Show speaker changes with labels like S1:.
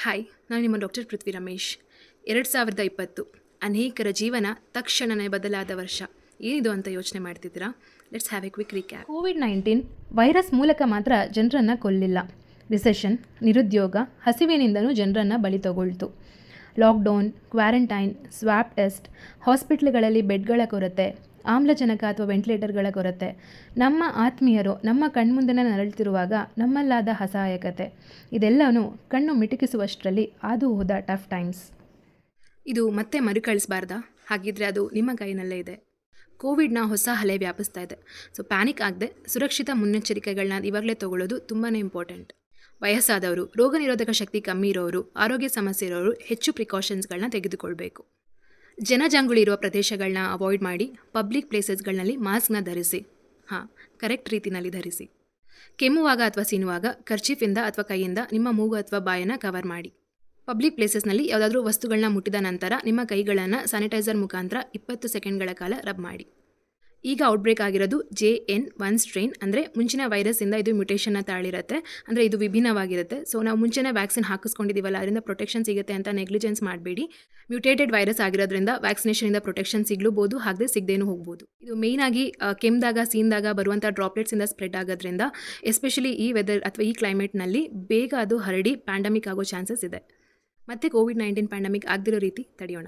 S1: Hi, ನಾನು ನಿಮ್ಮ doctor ಪೃಥ್ವಿ ರಮೇಶ್. 2020 ಅನೇಕರ ಜೀವನ ತಕ್ಷಣವೇ ಬದಲಾದ ವರ್ಷ. ಏನಿದು ಅಂತ ಯೋಚನೆ ಮಾಡ್ತಿದ್ದೀರಾ? Let's have A quick recap.
S2: COVID-19 virus ಮೂಲಕ ಮಾತ್ರ ಜನರನ್ನು ಕೊಲ್ಲಿಲ್ಲ. ರಿಸೆಷನ್, ನಿರುದ್ಯೋಗ, ಹಸಿವಿನಿಂದನೂ ಜನರನ್ನು ಬಲಿ ತಗೊಳ್ತು. ಲಾಕ್ಡೌನ್, ಕ್ವಾರಂಟೈನ್, ಸ್ವಾಬ್ ಟೆಸ್ಟ್, ಹಾಸ್ಪಿಟ್ಲ್ಗಳಲ್ಲಿ ಬೆಡ್ಗಳ ಕೊರತೆ, ಆಮ್ಲಜನಕ ಅಥವಾ ವೆಂಟಿಲೇಟರ್ಗಳ ಕೊರತೆ, ನಮ್ಮ ಆತ್ಮೀಯರು ನಮ್ಮ ಕಣ್ಮುಂದೆನೇ ನರಳುತ್ತಿರುವಾಗ ನಮ್ಮಲ್ಲಾದ ಅಸಹಾಯಕತೆ, ಇದೆಲ್ಲವೂ ಕಣ್ಣು ಮಿಟುಕಿಸುವಷ್ಟರಲ್ಲಿ ಹಾದು ಹೋದ ಟಫ್ ಟೈಮ್ಸ್.
S1: ಇದು ಮತ್ತೆ ಮರುಕಳಿಸಬಾರ್ದಾ? ಹಾಗಿದ್ರೆ ಅದು ನಿಮ್ಮ ಕೈನಲ್ಲೇ ಇದೆ. ಕೋವಿಡ್ನ ಹೊಸ ಅಲೆ ವ್ಯಾಪಿಸ್ತಾ ಇದೆ. ಸೊ ಪ್ಯಾನಿಕ್ ಆಗದೆ ಸುರಕ್ಷಿತ ಮುನ್ನೆಚ್ಚರಿಕೆಗಳನ್ನ ಇವಾಗಲೇ ತಗೊಳ್ಳೋದು ತುಂಬಾ ಇಂಪಾರ್ಟೆಂಟ್. ವಯಸ್ಸಾದವರು, ರೋಗ ನಿರೋಧಕ ಶಕ್ತಿ ಕಮ್ಮಿ ಇರೋರು, ಆರೋಗ್ಯ ಸಮಸ್ಯೆ ಇರೋರು ಹೆಚ್ಚು ಪ್ರಿಕಾಷನ್ಸ್ಗಳನ್ನ ತೆಗೆದುಕೊಳ್ಬೇಕು. ಜನಜಂಗುಳಿ ಇರುವ ಪ್ರದೇಶಗಳನ್ನ ಅವಾಯ್ಡ್ ಮಾಡಿ, ಪಬ್ಲಿಕ್ ಪ್ಲೇಸಸ್ಗಳಲ್ಲಿ ಮಾಸ್ಕ್ನ ಧರಿಸಿ. ಕರೆಕ್ಟ್ ರೀತಿಯಲ್ಲಿ ಧರಿಸಿ. ಕೆಮ್ಮುವಾಗ ಅಥವಾ ಸೀನುವಾಗ ಕರ್ಚೀಫಿಂದ ಅಥವಾ ಕೈಯಿಂದ ನಿಮ್ಮ ಮೂಗು ಅಥವಾ ಬಾಯನ್ನು ಕವರ್ ಮಾಡಿ. ಪಬ್ಲಿಕ್ ಪ್ಲೇಸಸ್ನಲ್ಲಿ ಯಾವುದಾದ್ರೂ ವಸ್ತುಗಳನ್ನ ಮುಟ್ಟಿದ ನಂತರ ನಿಮ್ಮ ಕೈಗಳನ್ನು ಸ್ಯಾನಿಟೈಸರ್ ಮುಖಾಂತರ 20 ಸೆಕೆಂಡ್ಗಳ ಕಾಲ ರಬ್ ಮಾಡಿ. ಈಗ ಔಟ್ಬ್ರೇಕ್ ಆಗಿರೋದು JN1 ಸ್ಟ್ರೈನ್, ಅಂದರೆ ಮುಂಚಿನ ವೈರಸ್ಸಿಂದ ಇದು ಮ್ಯುಟೇಷನ್ನ ತಾಳಿರುತ್ತೆ, ಅಂದರೆ ಇದು ವಿಭಿನ್ನವಾಗಿರುತ್ತೆ. ಸೊ ನಾವು ಮುಂಚೆನೇ ವ್ಯಾಕ್ಸಿನ್ ಹಾಕಿಸ್ಕೊಂಡಿದ್ದೀವಲ್ಲ, ಅದರಿಂದ ಪ್ರೊಟೆಕ್ಷನ್ ಸಿಗುತ್ತೆ ಅಂತ ನೆಗ್ಲಿಜೆನ್ಸ್ ಮಾಡಬೇಡಿ. ಮ್ಯೂಟೇಟೆಡ್ ವೈರಸ್ ಆಗಿರೋದ್ರಿಂದ ವ್ಯಾಕ್ಸಿನೇಷನಿಂದ ಪ್ರೊಟೆಕ್ಷನ್ ಸಿಗ್ಲೂಬೋದು, ಹಾಗೆ ಸಿಗದೇನೂ ಹೋಗ್ಬೋದು. ಇದು ಮೇಯ್ನಾಗಿ ಕೆಮ್ಮಿದಾಗ ಸೀನ್ದಾಗ ಬರುವಂಥ ಡ್ರಾಪ್ಲೆಟ್ಸಿಂದ ಸ್ಪ್ರೆಡ್ ಆಗೋದ್ರಿಂದ, ಎಸ್ಪೆಷಲಿ ಈ ವೆದರ್ ಅಥವಾ ಈ ಕ್ಲೈಮೇಟ್ನಲ್ಲಿ ಬೇಗ ಅದು ಹರಡಿ ಪ್ಯಾಂಡಮಿಕ್ ಆಗೋ ಚಾನ್ಸಸ್ ಇದೆ. ಮತ್ತೆ ಕೋವಿಡ್-19 ಪ್ಯಾಂಡಮಿಕ್ ಆಗದಿರೋ ರೀತಿ ತಡೆಯೋಣ.